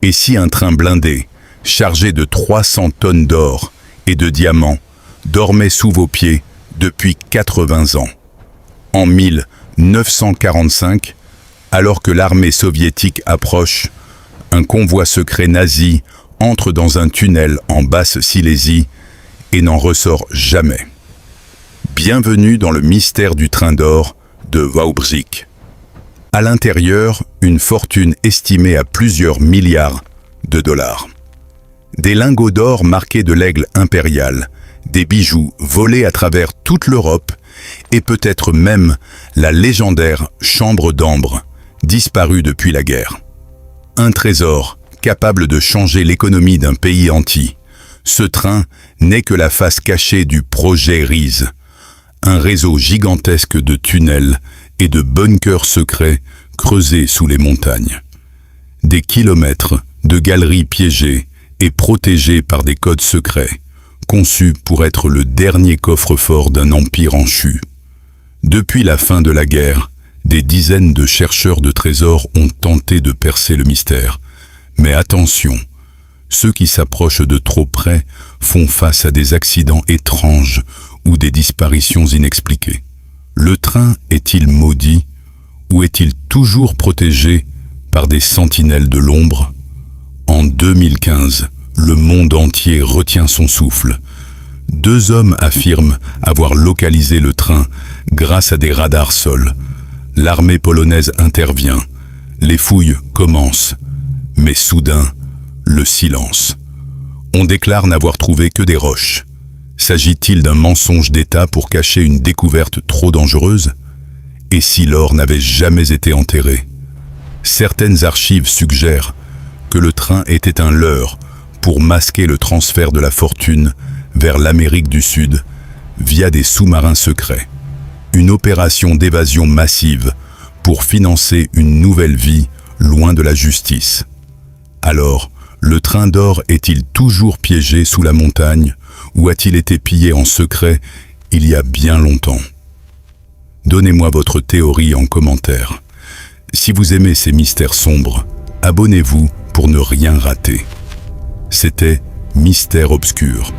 Et si un train blindé, chargé de 300 tonnes d'or et de diamants, dormait sous vos pieds depuis 80 ans? En 1945, alors que l'armée soviétique approche, un convoi secret nazi entre dans un tunnel en Basse-Silésie et n'en ressort jamais. Bienvenue dans le mystère du train d'or de Wałbrzych. À l'intérieur, une fortune estimée à plusieurs milliards de dollars. Des lingots d'or marqués de l'aigle impérial, des bijoux volés à travers toute l'Europe et peut-être même la légendaire chambre d'ambre, disparue depuis la guerre. Un trésor capable de changer l'économie d'un pays entier. Ce train n'est que la face cachée du projet RISE, un réseau gigantesque de tunnels et de bunkers secrets creusés sous les montagnes. Des kilomètres de galeries piégées et protégées par des codes secrets, conçus pour être le dernier coffre-fort d'un empire enchu. Depuis la fin de la guerre, des dizaines de chercheurs de trésors ont tenté de percer le mystère. Mais attention, ceux qui s'approchent de trop près font face à des accidents étranges ou des disparitions inexpliquées. Le train est-il maudit ou est-il toujours protégé par des sentinelles de l'ombre? En 2015, le monde entier retient son souffle. 2 hommes affirment avoir localisé le train grâce à des radars sol. L'armée polonaise intervient. Les fouilles commencent. Mais soudain, le silence. On déclare n'avoir trouvé que des roches. S'agit-il d'un mensonge d'État pour cacher une découverte trop dangereuse? Et si l'or n'avait jamais été enterré? Certaines archives suggèrent que le train était un leurre pour masquer le transfert de la fortune vers l'Amérique du Sud via des sous-marins secrets. Une opération d'évasion massive pour financer une nouvelle vie loin de la justice. Alors, le train d'or est-il toujours piégé sous la montagne ou a-t-il été pillé en secret il y a bien longtemps? Donnez-moi votre théorie en commentaire. Si vous aimez ces mystères sombres, abonnez-vous pour ne rien rater. C'était Mystère Obscur.